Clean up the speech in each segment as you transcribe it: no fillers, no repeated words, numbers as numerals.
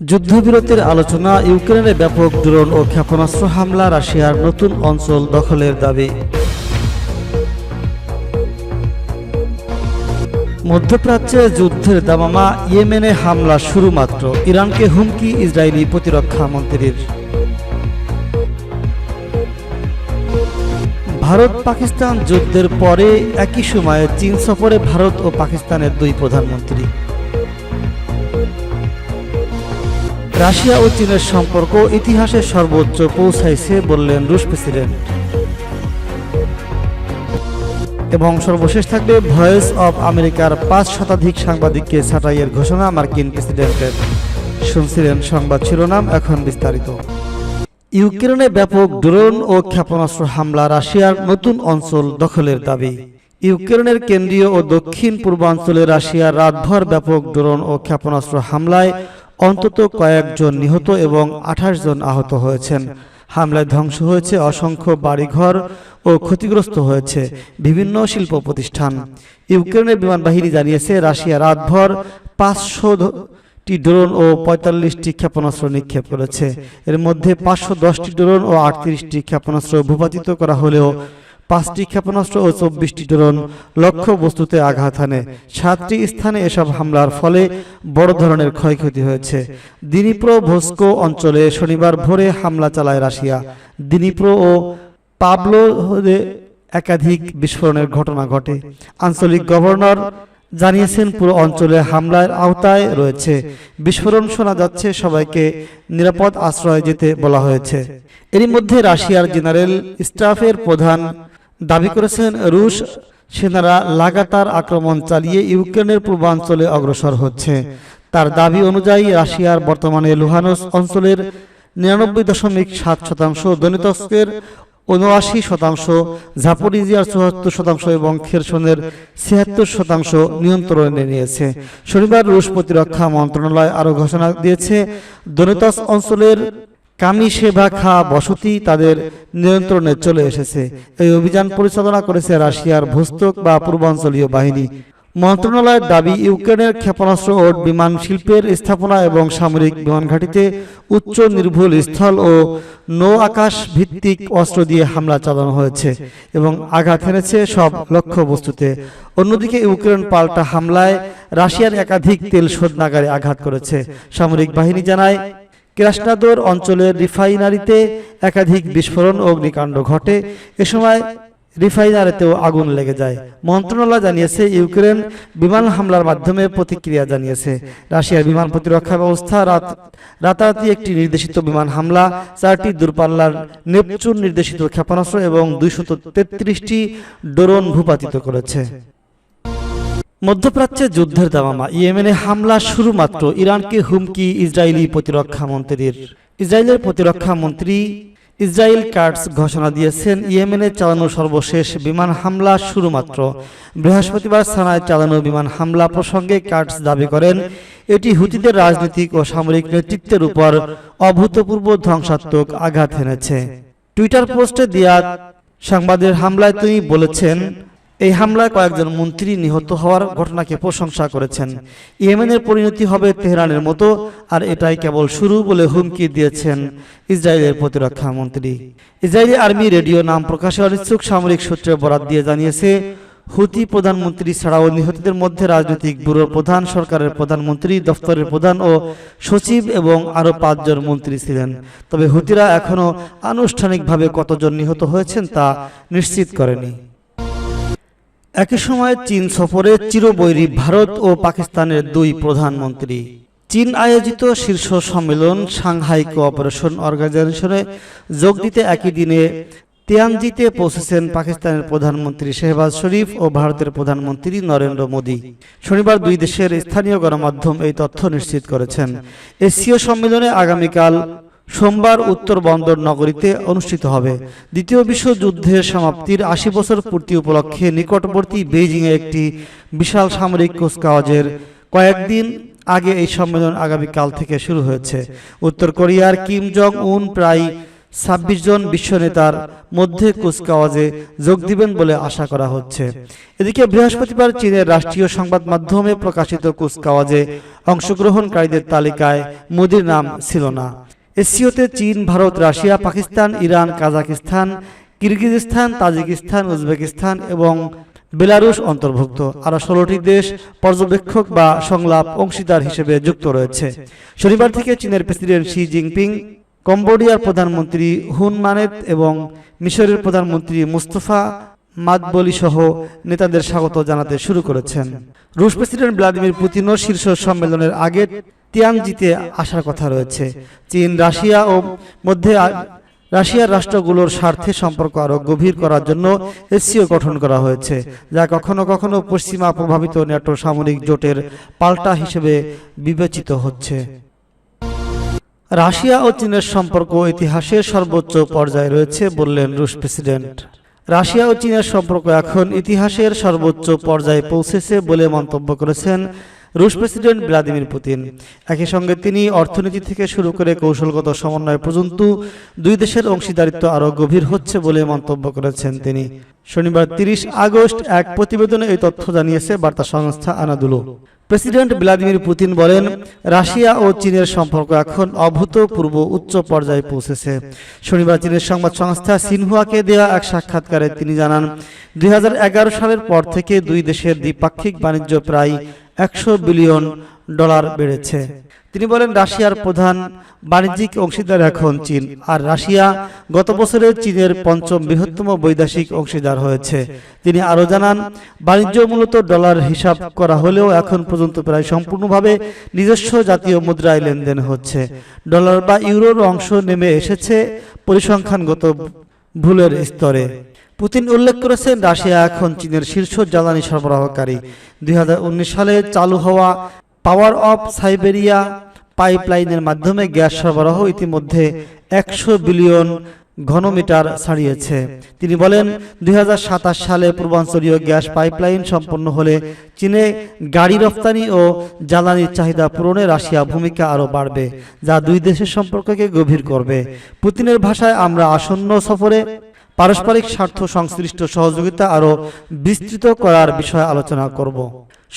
যুদ্ধবিরতির আলোচনা, ইউক্রেনে ব্যাপক ড্রোন ও ক্ষেপণাস্ত্র হামলা, রাশিয়ার নতুন অঞ্চল দখলের দাবি। মধ্যপ্রাচ্যে যুদ্ধের দামামা, ইয়েমেনে হামলা শুরু মাত্র, ইরানকে হুমকি ইসরায়েলি প্রতিরক্ষা মন্ত্রীর। ভারত পাকিস্তান যুদ্ধের পরে একই সময়ে চীন সফরে ভারত ও পাকিস্তানের দুই প্রধানমন্ত্রী। রাশিয়া ও চীনের সম্পর্ক ইতিহাসের সর্বোচ্চ পৌঁছাইছে বললেন রুশ প্রেসিডেন্ট। এবং সর্বশেষ থাকবে ভয়েস অব আমেরিকার ৫ শতাধিক সাংবাদিককে ছাঁটাইয়ের ঘোষণা মার্কিন প্রেসিডেন্টের। শুনছিলেন সংবাদ শিরোনাম, এখন বিস্তারিত। ইউক্রেনে ব্যাপক ড্রোন ও ক্ষেপণাস্ত্র হামলা, রাশিয়ার নতুন অঞ্চল দখলের দাবি। ইউক্রেনের কেন্দ্রীয় ও দক্ষিণ পূর্বাঞ্চলে রাশিয়ার রাতভর ব্যাপক ড্রোন ও ক্ষেপণাস্ত্র হামলায় অন্তত কয়েকজন নিহত এবং ২৮ জন আহত হয়েছেন। হামলায় ধ্বংস হয়েছে অসংখ্য বাড়িঘর ও ক্ষতিগ্রস্ত হয়েছে বিভিন্ন শিল্প প্রতিষ্ঠান। ইউক্রেনের বিমান বাহিনী জানিয়েছে, রাশিয়া রাতভর ৫০০টি ড্রোন ও ৪৫টি ক্ষেপণাস্ত্র নিক্ষেপ করেছে। এর মধ্যে ৫১০টি ড্রোন ও ৩৮টি ক্ষেপণাস্ত্র ভূপাতিত করা হলেও ৫টি ক্ষেপণাস্ত্র ও ২৪টি ড্রোন লক্ষ্যবস্তুতে আঘাত হানে। ৭টি স্থানে এসব হামলার ফলে বড় ধরনের ক্ষয়ক্ষতি হয়েছে। দিনিপ্রোভস্কো অঞ্চলে শনিবার ভোরে হামলা চালায় রাশিয়া। দিনিপ্রো ও পাভলোভে একাধিক বিস্ফোরণের ঘটনা ঘটে। আঞ্চলিক গভর্নর জানিয়েছেন, পুরো অঞ্চলে হামলার আওতায় রয়েছে। বিস্ফোরণ শোনা যাচ্ছে, সবাইকে নিরাপদ আশ্রয়ে যেতে বলা হয়েছে। এরই মধ্যে রাশিয়ার জেনারেল স্টাফের প্রধান দাবি করেছেন, রুশ সেনারা লাগাতার আক্রমণ চালিয়ে ইউক্রেনের পূর্বাঞ্চলে অগ্রসর হচ্ছে। তার দাবি অনুযায়ী রাশিয়ার বর্তমানে লুহানস্ক অঞ্চলের ৯৯.৭%, দনেৎস্কের ৭৯%, জাপোরিজিয়ার ৭৪% এবং খেরসনের ৭৬% নিয়ন্ত্রণে নিয়েছে। শনিবার রুশ প্রতিরক্ষা মন্ত্রণালয় আরও ঘোষণা দিয়েছে, দনেৎস্ক অঞ্চলের কামিশেভা বসতি তাদের নিয়ন্ত্রণে চলে এসেছে। এই অভিযান পরিচালনা করেছে রাশিয়ার ভোস্তক বা পূর্বাঞ্চলীয় বাহিনী। মন্ত্রণালয়ের দাবি, ইউক্রেনের ক্ষেপণাস্ত্র ও বিমান শিল্পের স্থাপনা এবং সামরিক বিমান ঘাঁটিতে উচ্চ নির্ভুল স্থল ও নৌ আকাশ ভিত্তিক অস্ত্র দিয়ে হামলা চালানো হয়েছে এবং আঘাত হেনেছে সব লক্ষ্যবস্তুতে। অন্যদিকে ইউক্রেন পাল্টা হামলায় রাশিয়ার একাধিক তেল শোধনাগারে আঘাত করেছে। সামরিক বাহিনী জানায়, ক্রাসনাদর অঞ্চলের রিফাইনারিতে একাধিক বিস্ফোরণ ও অগ্নিকাণ্ড ঘটে। এ সময় রিফাইনারিতেও আগুন লেগে যায়। মন্ত্রণালয় জানিয়েছে, ইউক্রেন বিমান হামলার মাধ্যমে প্রতিক্রিয়া জানিয়েছে। রাশিয়ার বিমান প্রতিরক্ষা ব্যবস্থা রাতারাতি একটি নির্দেশিত বিমান হামলা, ৪টি দূরপাল্লার নেপচুন নির্দেশিত ক্ষেপণাস্ত্র এবং ২৩৩টি ড্রোন ভূপাতিত করেছে। মধ্যপ্রাচ্যে যুদ্ধের দামামা, ইয়েমেনে হামলা শুরু মাত্র, ইরানকে হুমকি ইসরায়েলি প্রতিরক্ষা মন্ত্রীর। ইসরায়েলের প্রতিরক্ষা মন্ত্রী ইসরায়েল কাটস ঘোষণা দিয়েছেন, ইয়েমেনে চালানো সর্বশেষ বিমান হামলা শুরু মাত্র। বৃহস্পতিবার সানায় চালানো বিমান হামলা প্রসঙ্গে কাটস দাবি করেন, এটি হুতিদের রাজনৈতিক ও সামরিক নেতৃত্বের উপর অভূতপূর্ব ধ্বংসাত্মক আঘাত হেনেছে। টুইটার পোস্টে দেয়া সংবাদের হামলায় তিনি বলেছেন, এই হামলায় কয়েকজন মন্ত্রী নিহত হওয়ার ঘটনাকে প্রশংসা করেছেন। ইয়েমেনের পরিণতি হবে তেহরানের মতো, আর এটাই কেবল শুরু বলে হুমকি দিয়েছেন ইসরায়েলের প্রতিরক্ষা মন্ত্রী। ইসরায়েলি আর্মি রেডিও নাম প্রকাশে অনিচ্ছুক সামরিক সূত্রে বরাত দিয়ে জানিয়েছে, হুতি প্রধানমন্ত্রী ছাড়াও নিহতদের মধ্যে রাজনৈতিক ব্যুরোর প্রধান, সরকারের প্রধানমন্ত্রী, দফতরের প্রধান ও সচিব এবং আরও ৫ জন মন্ত্রী ছিলেন। তবে হুতিরা এখনও আনুষ্ঠানিকভাবে কতজন নিহত হয়েছেন তা নিশ্চিত করেনি। একই সময় চীন সফরে চিরবৈরী ভারত ও পাকিস্তানের দুই প্রধানমন্ত্রী। চীন আয়োজিত শীর্ষ সম্মেলন সাংহাই কোঅপারেশন অর্গানাইজেশনে যোগ দিতে একই দিনে তিয়ানজিতে পৌঁছেছেন পাকিস্তানের প্রধানমন্ত্রী শেহবাজ শরীফ ও ভারতের প্রধানমন্ত্রী নরেন্দ্র মোদী। শনিবার দুই দেশের স্থানীয় গণমাধ্যম এই তথ্য নিশ্চিত করেছেন। এশীয় সম্মেলনে আগামীকাল সোমবার উত্তর বন্দর নগরীতে অনুষ্ঠিত হবে। দ্বিতীয় বিশ্বযুদ্ধের সমাপ্তির ৮০ বছর পূর্তি উপলক্ষে নিকটবর্তী বেইজিংয়ে একটি বিশাল সামরিক কুচকাওয়াজের কয়েকদিন আগে এই সম্মেলন আগামীকাল থেকে শুরু হয়েছে। উত্তর কোরিয়ার কিম জং উন প্রায় 26 জন বিশ্ব নেতার মধ্যে কুচকাওয়াজে যোগ দিবেন বলে আশা করা হচ্ছে। এদিকে বৃহস্পতিবার চীনের রাষ্ট্রীয় সংবাদ মাধ্যমে প্রকাশিত কুচকাওয়াজে অংশগ্রহণকারীদের তালিকায় মোদির নাম ছিল না। এসসিওতে চীন, Bharat, Russia, Pakistan, Iran, Kazakhstan, Kyrgyzstan, Tajikistan, Uzbekistan এবং বেলারুশ অন্তর্ভুক্ত। আরও 16টি দেশ পর্যবেক্ষক বা সংলাপ অংশীদার হিসেবে যুক্ত রয়েছে। শনিবার থেকে চীনের প্রেসিডেন্ট শি জিনপিং, কম্বোডিয়ার প্রধানমন্ত্রী হুন মানেত এবং মিশরের প্রধানমন্ত্রী মুস্তফা মাদবলি সহ নেতাদের স্বাগত জানাতে শুরু করেছেন। রুশ প্রেসিডেন্ট ভ্লাদিমির পুতিনও শীর্ষ সম্মেলনের আগে তিয়ানজিতে আসার কথা রয়েছে। চীন, রাশিয়া ও মধ্যে রাশিয়ার রাষ্ট্রগুলোর স্বার্থে সম্পর্ক আরও গভীর করার জন্য এসসিও গঠন করা হয়েছে, যা কখনো কখনো পশ্চিমা প্রভাবিত ন্যাটো সামরিক জোটের পাল্টা হিসেবে বিবেচিত হচ্ছে। রাশিয়া ও চীনের সম্পর্ক ইতিহাসের সর্বোচ্চ পর্যায়ে রয়েছে বললেন রুশ প্রেসিডেন্ট। রাশিয়া ও চীনের সম্পর্ক এখন ইতিহাসের সর্বোচ্চ পর্যায়ে পৌঁছেছে বলে মন্তব্য করেছেন রুশ প্রেসিডেন্ট ভ্লাদিমির পুতিন। একই সঙ্গে তিনি অর্থনীতি থেকে শুরু করে কৌশলগত সমন্বয় পর্যন্ত দুই দেশের অংশীদারিত্ব আরও গভীর হচ্ছে বলে মন্তব্য করেছেন তিনি। শনিবার 30 আগস্ট এক প্রতিবেদনে এই তথ্য জানিয়েছে বার্তা সংস্থা আনাদুলু। প্রেসিডেন্ট ভ্লাদিমির পুতিন বলেন, রাশিয়া ও চীনের সম্পর্ক এখন অভূতপূর্ব উচ্চ পর্যায়ে পৌঁছেছে। শনিবার চীনের সংবাদ সংস্থা সিনহুয়াকে দেওয়া এক সাক্ষাৎকারে তিনি জানান, 2011 সালের পর থেকে দুই দেশের দ্বিপাক্ষিক বাণিজ্য প্রায় $100 বিলিয়ন বেড়েছে। তিনি বলেন, রাশিয়ার প্রধান বাণিজ্যিক অংশীদার এখন চীন, আর রাশিয়া গত বছরে চীনের পঞ্চম বৃহত্তম বৈদেশিক অংশীদার হয়েছে। তিনি আরও জানান, বাণিজ্য মূলত ডলার হিসাব করা হলেও এখন পর্যন্ত প্রায় সম্পূর্ণভাবে নিজস্ব জাতীয় মুদ্রায় লেনদেন হচ্ছে। ডলার বা ইউরোর অংশ নেমে এসেছে পরিসংখ্যানগত ভুলের স্তরে। পুতিন উল্লেখ করেছেন, রাশিয়া এখন চীনের শীর্ষ জ্বালানি সরবরাহকারী। 2019 সালে চালু হওয়া পাওয়ার অফ সাইবেরিয়া পাইপলাইনের মাধ্যমে গ্যাস সরবরাহ ইতিমধ্যে 100 বিলিয়ন ঘনমিটার ছাড়িয়েছে। তিনি বলেন, 2027 সালে পূর্বাঞ্চলীয় গ্যাস পাইপলাইন সম্পন্ন হলে চীনে গাড়ি রপ্তানি ও জ্বালানির চাহিদা পূরণে রাশিয়া ভূমিকা আরও বাড়বে, যা দুই দেশের সম্পর্ককে গভীর করবে। পুতিনের ভাষায়, আমরা আসন্ন সফরে পারস্পরিক স্বার্থ সংশ্লিষ্ট সহযোগিতা আরও বিস্তৃত করার বিষয়ে আলোচনা করব।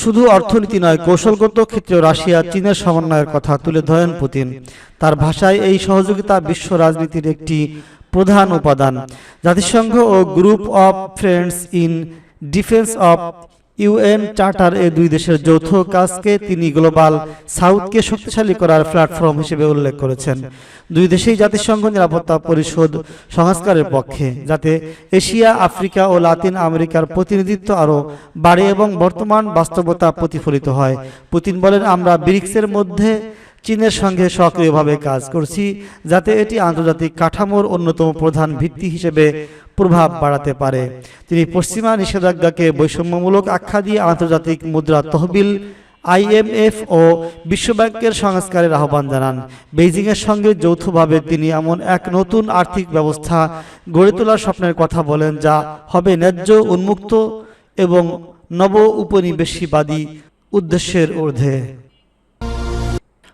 শুধু অর্থনীতি নয়, কৌশলগত ক্ষেত্রেও রাশিয়া চীনের সমন্বয়ের কথা তুলে ধরেন পুতিন। তার ভাষায়, এই সহযোগিতা বিশ্ব রাজনীতির একটি প্রধান উপাদান। জাতিসংঘ ও group of friends in defence of UN charter এ দুই দেশের যৌথ কাজকে তিনি গ্লোবাল সাউথকে শক্তিশালী করার প্ল্যাটফর্ম হিসেবে উল্লেখ করেছেন। দুই দেশেই জাতিসংঘ নিরাপত্তা পরিষদ সংস্কারের পক্ষে, যাতে এশিয়া, আফ্রিকা ও লাতিন আমেরিকার প্রতিনিধিত্ব আরও বাড়ে এবং বর্তমান বাস্তবতা প্রতিফলিত হয়। পুতিন বলেন, আমরা ব্রিক্সের মধ্যে চীনের সঙ্গে সক্রিয়ভাবে কাজ করছি, যাতে এটি আন্তর্জাতিক কাঠামোর অন্যতম প্রধান ভিত্তি হিসেবে প্রভাব বাড়াতে পারে। তিনি পশ্চিমা নিষেধাজ্ঞাকে বৈষম্যমূলক আখ্যা দিয়ে আন্তর্জাতিক মুদ্রা তহবিল IMF ও বিশ্বব্যাংকের সংস্কারের আহ্বান জানান। বেইজিংয়ের সঙ্গে যৌথভাবে তিনি এমন এক নতুন আর্থিক ব্যবস্থা গড়ে তোলার স্বপ্নের কথা বলেন, যা হবে ন্যায্য, উন্মুক্ত এবং নব উপনিবেশবাদী উদ্দেশ্যের ঊর্ধ্বে।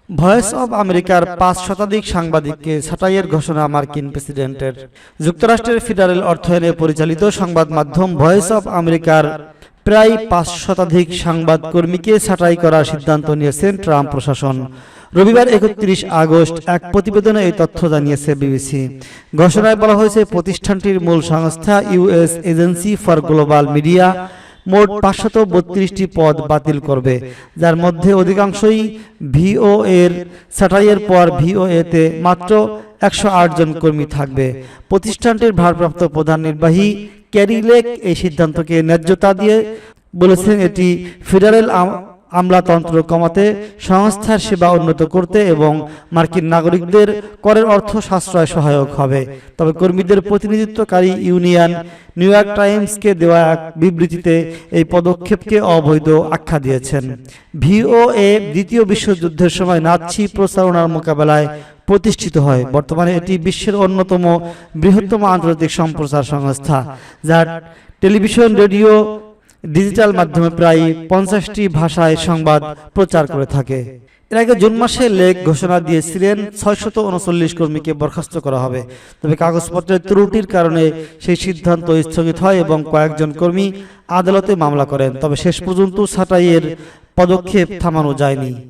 ভয়েস অব আমেরিকার 5 শতাধিক সাংবাদিককে ছাঁটাইয়ের ঘোষণা মার্কিন প্রেসিডেন্টের। যুক্তরাষ্ট্রের ফেডারেল অর্থায়নে পরিচালিত সংবাদ মাধ্যম ভয়েস অব আমেরিকার প্রায় 5 শতাধিক সংবাদকর্মীকে ছাঁটাই করার সিদ্ধান্ত নিয়েছেন ট্রাম্প প্রশাসন। রবিবার 31 আগস্ট এক প্রতিবেদনে এই তথ্য জানিয়েছে বিবিসি। ঘোষণায় বলা হয়েছে, প্রতিষ্ঠানটির মূল সংস্থা US agency for global media মোট 532টি পদ বাতিল করবে, যার মধ্যে অধিকাংশই ভিওএর। ছাঁটাইয়ের পর ভিওএতে মাত্র 108 জন কর্মী থাকবে। প্রতিষ্ঠানটির ভারপ্রাপ্ত প্রধান নির্বাহী ক্যারি লেক এই সিদ্ধান্তকে ন্যায্যতা দিয়ে বলেছেন, এটি ফেডারেল আমলাতন্ত্র কমাতে, সংস্থার সেবা উন্নত করতে এবং মার্কিন নাগরিকদের করের অর্থ সাশ্রয় সহায়ক হবে। তবে কর্মীদের প্রতিনিধিত্বকারী ইউনিয়ন নিউ ইয়র্ক টাইমসকে দেওয়া এক বিবৃতিতে এই পদক্ষেপকে অবৈধ আখ্যা দিয়েছেন। ভিওএ দ্বিতীয় বিশ্বযুদ্ধের সময় নাৎসি প্রচারণার মোকাবেলায় প্রতিষ্ঠিত হয়। বর্তমানে এটি বিশ্বের অন্যতম বৃহত্তম আন্তর্জাতিক সম্প্রচার সংস্থা, যা টেলিভিশন, রেডিও, ডিজিটাল মাধ্যমে প্রায় 50টি ভাষায় সংবাদ প্রচার করে থাকে। এর আগে জুন মাসে লেক ঘোষণা দিয়েছিলেন 639 কর্মীকে বরখাস্ত করা হবে, তবে কাগজপত্রের ত্রুটির কারণে সেই সিদ্ধান্ত স্থগিত হয় এবং কয়েকজন কর্মী আদালতে মামলা করেন। তবে শেষ পর্যন্ত ছাঁটাইয়ের পদক্ষেপ থামানো যায়নি।